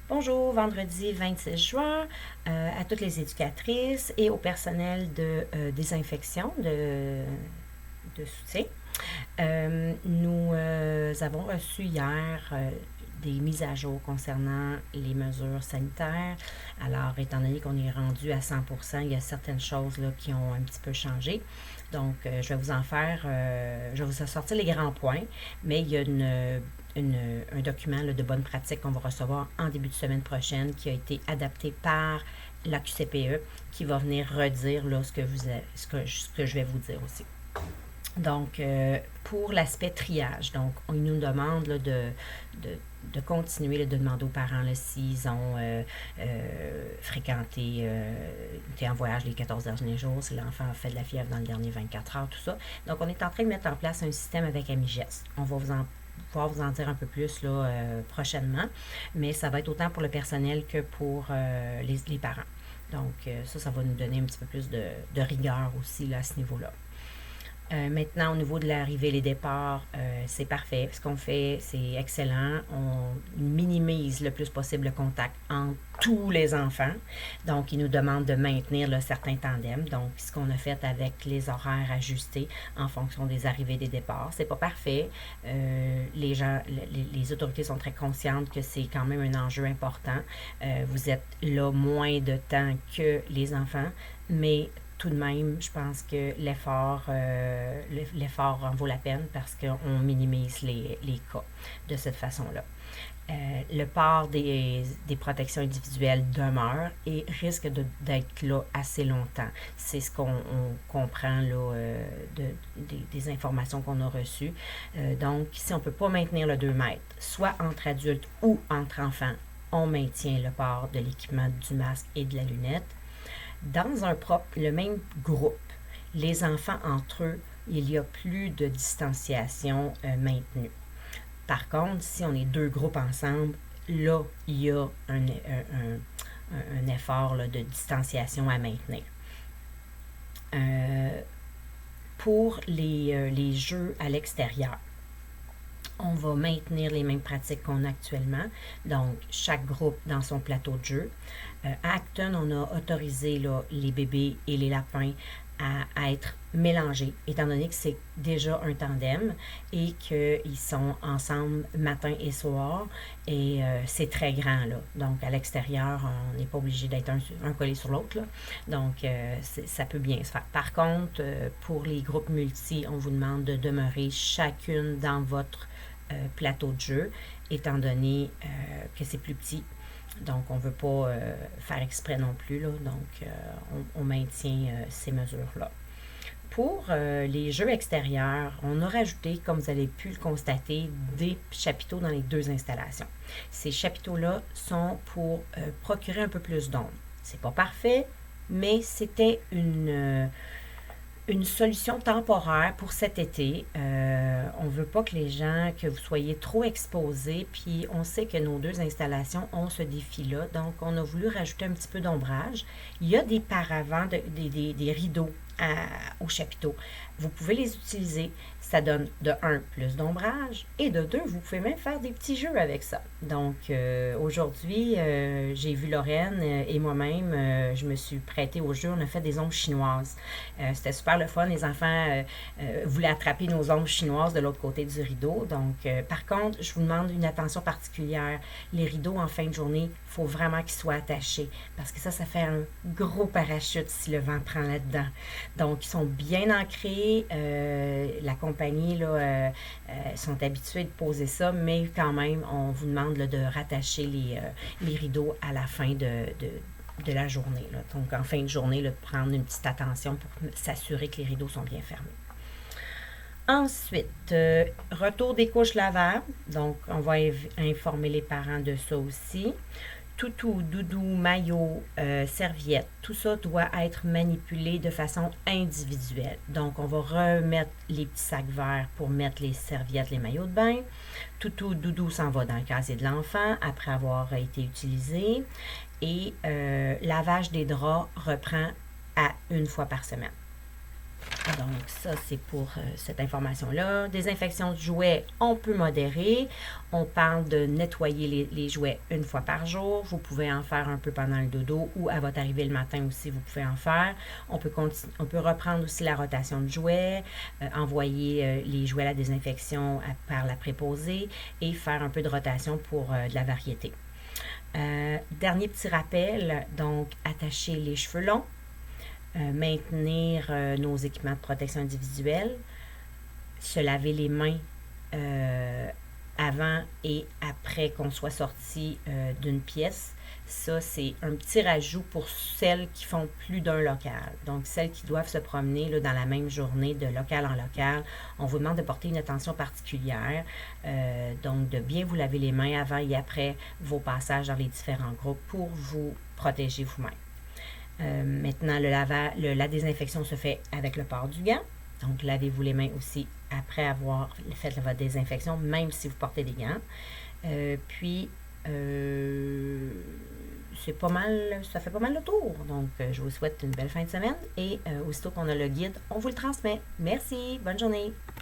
Bonjour, vendredi 26 juin, à toutes les éducatrices et au personnel de désinfection, de soutien. Nous avons reçu hier des mises à jour concernant les mesures sanitaires. Alors, étant donné qu'on est rendu à 100%, il y a certaines choses là, qui ont un petit peu changé. Donc, je vais je vais vous sortir les grands points, mais il y a un document là, de bonne pratique qu'on va recevoir en début de semaine prochaine qui a été adapté par la QCPE qui va venir redire là, ce que je vais vous dire aussi. Donc, pour l'aspect triage, donc, on nous demande là, de continuer là, de demander aux parents là, s'ils ont fréquenté, été en voyage les 14 derniers jours, si l'enfant a fait de la fièvre dans les dernières 24 heures, tout ça. Donc, on est en train de mettre en place un système avec Amigest. On va pouvoir vous en dire un peu plus là, prochainement, mais ça va être autant pour le personnel que pour les parents. Donc, ça va nous donner un petit peu plus de rigueur aussi là, à ce niveau-là. Maintenant, au niveau de l'arrivée et les départs, c'est parfait. Ce qu'on fait, c'est excellent. On minimise le plus possible le contact entre tous les enfants. Donc, ils nous demandent de maintenir là, certains tandems. Donc, ce qu'on a fait avec les horaires ajustés en fonction des arrivées et des départs. C'est pas parfait. Les autorités sont très conscientes que c'est quand même un enjeu important. Vous êtes là moins de temps que les enfants, mais tout de même, je pense que l'effort en vaut la peine parce qu'on minimise les cas de cette façon-là. Le port des protections individuelles demeure et risque d'être là assez longtemps. C'est ce qu'on comprend là, des informations qu'on a reçues. Donc, si on ne peut pas maintenir le 2 mètres, soit entre adultes ou entre enfants, on maintient le port de l'équipement du masque et de la lunette. Dans le même groupe, les enfants entre eux, il y a plus de distanciation maintenue. Par contre, si on est deux groupes ensemble, là, il y a un effort là, de distanciation à maintenir. Pour les jeux à l'extérieur, on va maintenir les mêmes pratiques qu'on a actuellement. Donc, chaque groupe dans son plateau de jeu. À Acton, on a autorisé là, les bébés et les lapins à être mélangés, étant donné que c'est déjà un tandem et qu'ils sont ensemble matin et soir. Et c'est très grand, là. Donc, à l'extérieur, on n'est pas obligé d'être un collé sur l'autre, là. Donc, ça peut bien se faire. Par contre, pour les groupes multi, on vous demande de demeurer chacune dans votre plateau de jeu, étant donné que c'est plus petit. Donc, on ne veut pas faire exprès non plus, là. Donc, on maintient ces mesures-là. Pour les jeux extérieurs, on a rajouté, comme vous avez pu le constater, des chapiteaux dans les deux installations. Ces chapiteaux-là sont pour procurer un peu plus d'ombre. C'est pas parfait, mais c'était une solution temporaire pour cet été. On ne veut pas que que vous soyez trop exposés, puis on sait que nos deux installations ont ce défi-là, donc on a voulu rajouter un petit peu d'ombrage. Il y a des paravents, des rideaux au chapiteau. Vous pouvez les utiliser. Ça donne de 1 plus d'ombrage et de 2, vous pouvez même faire des petits jeux avec ça. Donc aujourd'hui, j'ai vu Lorraine et moi-même, je me suis prêtée au jeu. On a fait des ombres chinoises. C'était super le fun. Les enfants voulaient attraper nos ombres chinoises de l'autre côté du rideau. Donc, par contre, je vous demande une attention particulière. Les rideaux en fin de journée, il faut vraiment qu'ils soient attachés parce que ça fait un gros parachute si le vent prend là-dedans. Donc, ils sont bien ancrés. La compagnie là, sont habitués de poser ça, mais quand même, on vous demande là, de rattacher les rideaux à la fin de la journée. Là. Donc, en fin de journée, là, de prendre une petite attention pour s'assurer que les rideaux sont bien fermés. Ensuite, retour des couches lavables. Donc, on va informer les parents de ça aussi. Toutou, doudou, maillot, serviette, tout ça doit être manipulé de façon individuelle. Donc, on va remettre les petits sacs verts pour mettre les serviettes, les maillots de bain. Toutou, doudou s'en va dans le casier de l'enfant après avoir été utilisé. Et lavage des draps reprend à 1 fois par semaine. Donc, ça, c'est pour cette information-là. Désinfection de jouets, on peut modérer. On parle de nettoyer les jouets une fois par jour. Vous pouvez en faire un peu pendant le dodo ou à votre arrivée le matin aussi, vous pouvez en faire. On peut reprendre aussi la rotation de jouets, envoyer les jouets à la désinfection par la préposée et faire un peu de rotation pour de la variété. Dernier petit rappel, donc attacher les cheveux longs. Maintenir nos équipements de protection individuelle, se laver les mains avant et après qu'on soit sorti d'une pièce. Ça, c'est un petit rajout pour celles qui font plus d'un local. Donc, celles qui doivent se promener là, dans la même journée de local en local, on vous demande de porter une attention particulière. Donc, de bien vous laver les mains avant et après vos passages dans les différents groupes pour vous protéger vous-même. Maintenant, la désinfection se fait avec le port du gant. Donc, lavez-vous les mains aussi après avoir fait votre désinfection, même si vous portez des gants. C'est pas mal, ça fait pas mal le tour. Donc, je vous souhaite une belle fin de semaine et aussitôt qu'on a le guide, on vous le transmet. Merci, bonne journée.